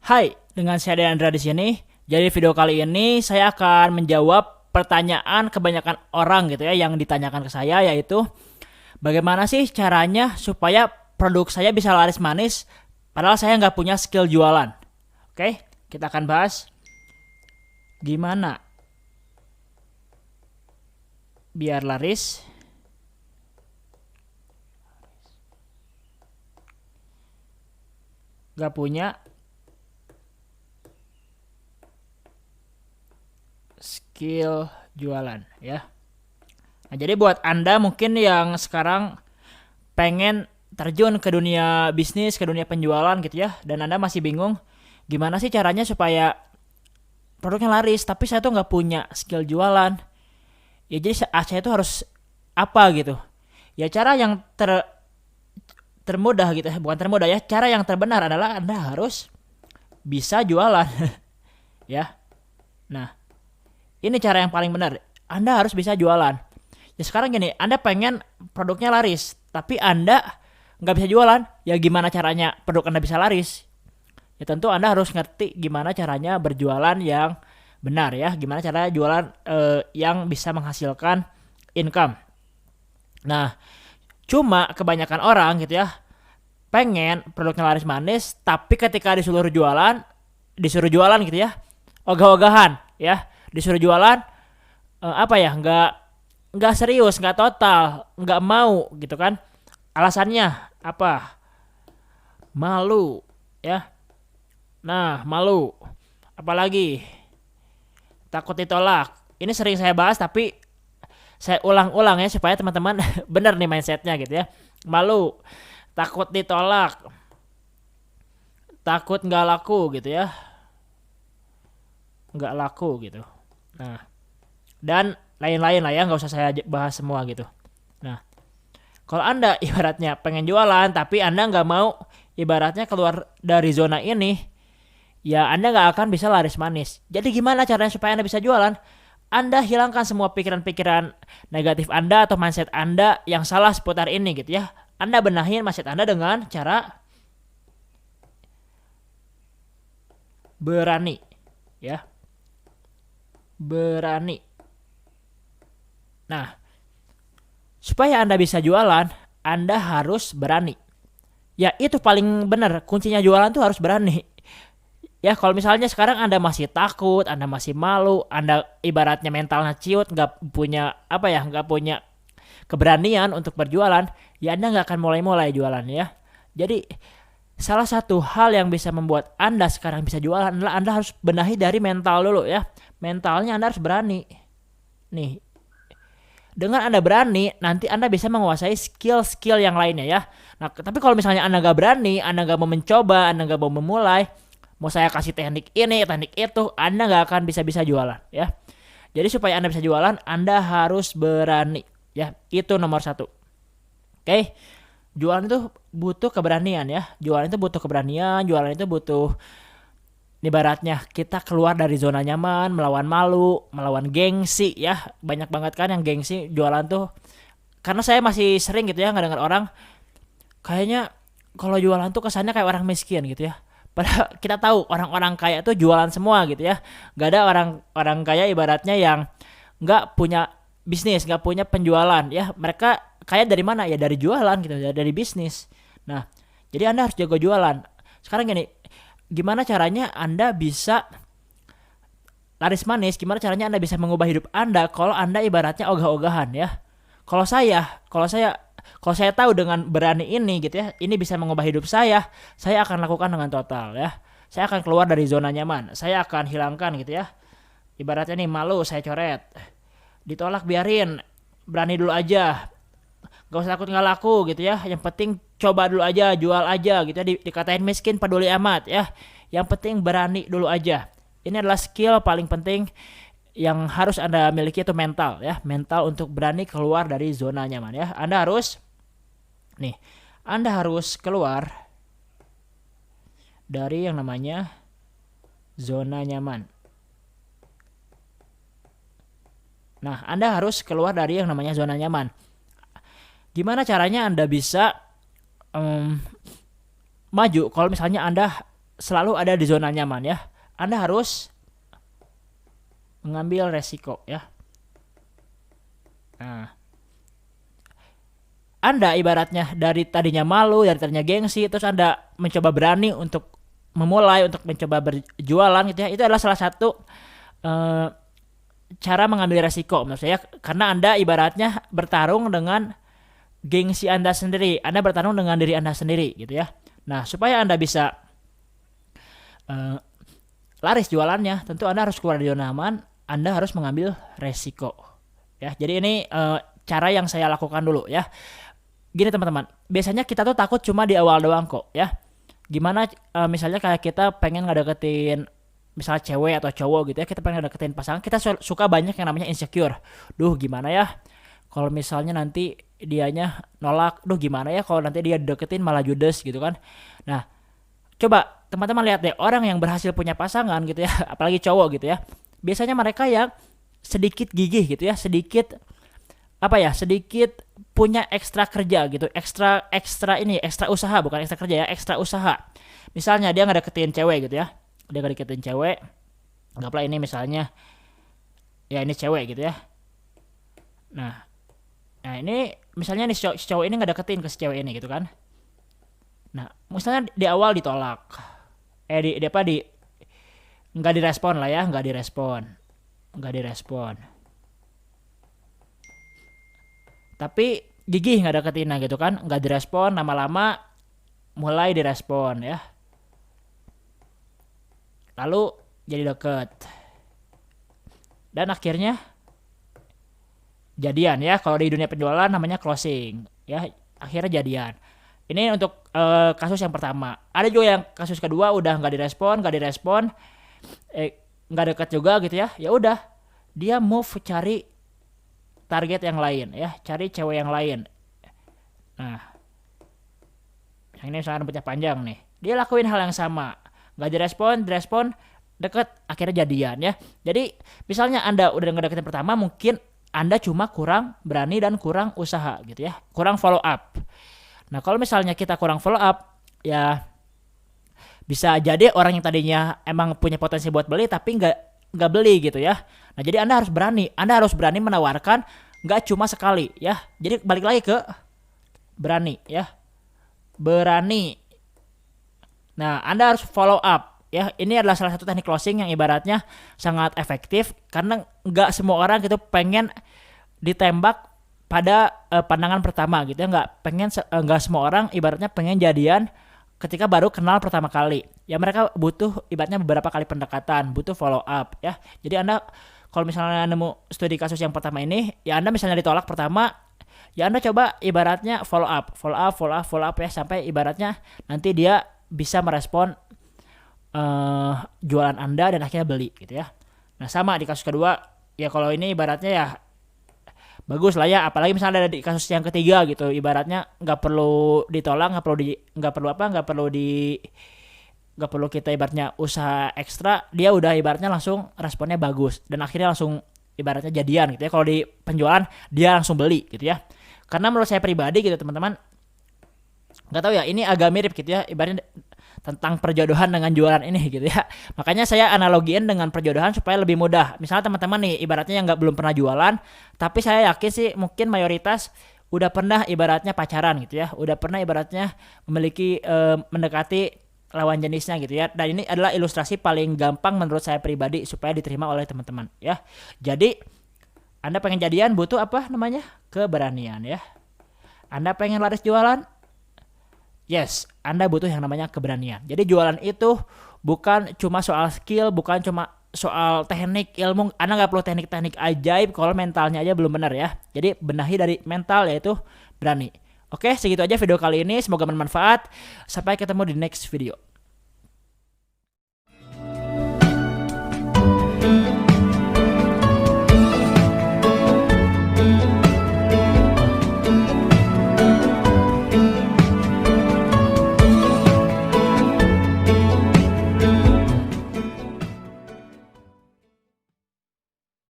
Hai, dengan saya Deandra di sini. Jadi video kali ini saya akan menjawab pertanyaan kebanyakan orang gitu ya yang ditanyakan ke saya, yaitu bagaimana sih caranya supaya produk saya bisa laris manis padahal saya nggak punya skill jualan. Oke, kita akan bahas gimana biar laris nggak punya skill jualan ya. Nah, jadi buat Anda mungkin yang sekarang pengen terjun ke dunia bisnis, ke dunia penjualan gitu ya, dan Anda masih bingung gimana sih caranya supaya produknya laris, tapi saya tuh nggak punya skill jualan. Ya jadi saya tuh harus apa gitu. Ya cara yang termudah gitu, bukan termudah ya, cara yang terbenar adalah Anda harus bisa jualan ya. Nah, ini cara yang paling benar. Anda harus bisa jualan. Ya sekarang gini, Anda pengen produknya laris, tapi Anda nggak bisa jualan. Ya gimana caranya produk Anda bisa laris? Ya tentu Anda harus ngerti gimana caranya berjualan yang benar ya. Gimana caranya jualan yang bisa menghasilkan income. Nah, cuma kebanyakan orang gitu ya pengen produknya laris manis, tapi ketika disuruh jualan gitu ya, ogah-ogahan ya, disuruh jualan apa ya, nggak serius, nggak total, nggak mau gitu kan. Alasannya apa? Malu ya. Nah, malu. Apalagi takut ditolak. Ini sering saya bahas tapi saya ulang-ulang ya supaya teman-teman benar nih mindsetnya gitu ya. Malu, takut ditolak, takut nggak laku gitu ya, nggak laku gitu. Nah, dan lain-lain lah ya, nggak usah saya bahas semua gitu. Nah, kalau Anda ibaratnya pengen jualan tapi Anda nggak mau ibaratnya keluar dari zona ini, ya Anda nggak akan bisa laris manis. Jadi gimana caranya supaya Anda bisa jualan? Anda hilangkan semua pikiran-pikiran negatif Anda atau mindset Anda yang salah seputar ini gitu ya. Anda benahin mindset Anda dengan cara berani ya. Berani. Nah, supaya Anda bisa jualan, Anda harus berani. Ya itu paling benar, kuncinya jualan tuh harus berani. Ya kalau misalnya sekarang Anda masih takut, Anda masih malu, Anda ibaratnya mentalnya ciut, nggak punya apa ya, nggak punya keberanian untuk berjualan, ya Anda nggak akan mulai-mulai jualan ya. Jadi salah satu hal yang bisa membuat Anda sekarang bisa jualan adalah Anda harus benahi dari mental dulu ya. Mentalnya Anda harus berani. Nih, dengan Anda berani, nanti Anda bisa menguasai skill-skill yang lainnya ya. Nah, tapi kalau misalnya Anda nggak berani, Anda nggak mau mencoba, Anda nggak mau memulai, mau saya kasih teknik ini, teknik itu, Anda nggak akan bisa-bisa jualan ya. Jadi supaya Anda bisa jualan, Anda harus berani ya. Itu nomor satu. Oke, jualan itu butuh keberanian ya. Jualan itu butuh keberanian, jualan itu butuh ibaratnya kita keluar dari zona nyaman, melawan malu, melawan gengsi ya. Banyak banget kan yang gengsi jualan tuh. Karena saya masih sering gitu ya ngedengar orang kayaknya kalau jualan tuh kesannya kayak orang miskin gitu ya. Padahal kita tahu orang-orang kaya tuh jualan semua gitu ya. Gak ada orang kaya ibaratnya yang nggak punya bisnis, nggak punya penjualan ya. Mereka kaya dari mana ya? Dari jualan gitu ya, dari bisnis. Nah, jadi Anda harus jago jualan. Sekarang gini, gimana caranya Anda bisa laris manis? Gimana caranya Anda bisa mengubah hidup Anda kalau Anda ibaratnya ogah-ogahan ya? Kalau saya tahu dengan berani ini gitu ya, ini bisa mengubah hidup saya akan lakukan dengan total ya. Saya akan keluar dari zona nyaman, saya akan hilangkan gitu ya. Ibaratnya nih malu saya coret, ditolak biarin, berani dulu aja, gak usah takut nggak laku gitu ya. Yang penting coba dulu aja, jual aja gitu ya. Dikatain miskin peduli amat ya. Yang penting berani dulu aja. Ini adalah skill paling penting yang harus Anda miliki, itu mental ya. Mental untuk berani keluar dari zona nyaman ya. Anda harus keluar dari yang namanya zona nyaman. Nah, Anda harus keluar dari yang namanya zona nyaman. Gimana caranya Anda bisa maju kalau misalnya Anda selalu ada di zona nyaman ya. Anda harus mengambil resiko ya. Nah, Anda ibaratnya dari tadinya malu, dari tadinya gengsi, terus Anda mencoba berani untuk memulai, untuk mencoba berjualan gitu ya. Itu adalah salah satu cara mengambil resiko menurut saya, karena Anda ibaratnya bertarung dengan gengsi Anda sendiri. Anda bertarung dengan diri Anda sendiri gitu ya. Nah, supaya Anda bisa laris jualannya, tentu Anda harus keluar dari zona aman. Anda harus mengambil resiko ya. Jadi ini cara yang saya lakukan dulu ya. Gini teman-teman, biasanya kita tuh takut cuma di awal doang kok ya. Gimana misalnya kayak kita pengen ngedeketin misalnya cewek atau cowok gitu ya, kita pengen ngedeketin pasangan, kita suka banyak yang namanya insecure. Duh gimana ya kalau misalnya nanti dianya nolak, duh gimana ya kalau nanti dia deketin malah judes gitu kan. Nah, coba teman-teman lihat deh orang yang berhasil punya pasangan gitu ya, apalagi cowok gitu ya. Biasanya mereka yang sedikit gigih gitu ya, sedikit punya ekstra kerja gitu, ekstra usaha, bukan ekstra kerja ya, ekstra usaha. Misalnya dia ngedeketin cewek gitu ya, dia ngedeketin cewek, anggaplah ini misalnya ya ini cewek gitu ya. Nah ini misalnya nih si cowok ini ngedeketin ke si cewek ini gitu kan. Nah misalnya di awal ditolak, nggak direspon lah ya, nggak direspon. Tapi gigih nggak deketin gitu kan, nggak direspon, lama-lama mulai direspon ya. Lalu jadi deket. Dan akhirnya jadian ya. Kalau di dunia penjualan namanya closing ya, akhirnya jadian. Ini untuk kasus yang pertama. Ada juga yang kasus kedua udah nggak direspon, nggak deket juga gitu ya. Ya udah, dia move cari target yang lain ya, cari cewek yang lain. Nah, yang ini misalnya rambutnya panjang nih, dia lakuin hal yang sama, nggak direspon, deket, akhirnya jadian ya. Jadi misalnya Anda udah ngedeketin pertama, mungkin Anda cuma kurang berani dan kurang usaha gitu ya, kurang follow up. Nah kalau misalnya kita kurang follow up, ya bisa jadi orang yang tadinya emang punya potensi buat beli tapi nggak beli gitu ya. Nah jadi Anda harus berani menawarkan, nggak cuma sekali ya. Jadi balik lagi ke berani ya, berani. Nah Anda harus follow up ya. Ini adalah salah satu teknik closing yang ibaratnya sangat efektif, karena nggak semua orang gitu pengen ditembak pada pandangan pertama gitu ya. Nggak semua orang ibaratnya pengen jadian ketika baru kenal pertama kali ya. Mereka butuh ibaratnya beberapa kali pendekatan, butuh follow up ya. Jadi Anda kalau misalnya nemu studi kasus yang pertama ini ya, Anda misalnya ditolak pertama ya, Anda coba ibaratnya follow up ya, sampai ibaratnya nanti dia bisa merespon jualan Anda dan akhirnya beli gitu ya. Nah sama di kasus kedua ya, kalau ini ibaratnya ya bagus lah ya, apalagi misalnya ada di kasus yang ketiga gitu, ibaratnya nggak perlu ditolak, nggak perlu kita ibaratnya usaha ekstra, dia udah ibaratnya langsung responnya bagus dan akhirnya langsung ibaratnya jadian gitu ya. Kalau di penjualan dia langsung beli gitu ya. Karena menurut saya pribadi gitu teman-teman, nggak tahu ya, ini agak mirip gitu ya ibaratnya tentang perjodohan dengan jualan ini gitu ya. Makanya saya analogiin dengan perjodohan supaya lebih mudah. Misalnya teman-teman nih ibaratnya yang belum pernah jualan, tapi saya yakin sih mungkin mayoritas udah pernah ibaratnya pacaran gitu ya, udah pernah ibaratnya memiliki mendekati lawan jenisnya gitu ya. Dan ini adalah ilustrasi paling gampang menurut saya pribadi supaya diterima oleh teman-teman ya. Jadi Anda pengen jadian butuh apa namanya? Keberanian ya. Anda pengen laris jualan? Yes, Anda butuh yang namanya keberanian. Jadi jualan itu bukan cuma soal skill, bukan cuma soal teknik, ilmu. Anda nggak perlu teknik-teknik ajaib kalau mentalnya aja belum benar ya. Jadi benahi dari mental, yaitu berani. Oke, segitu aja video kali ini. Semoga bermanfaat. Sampai ketemu di next video.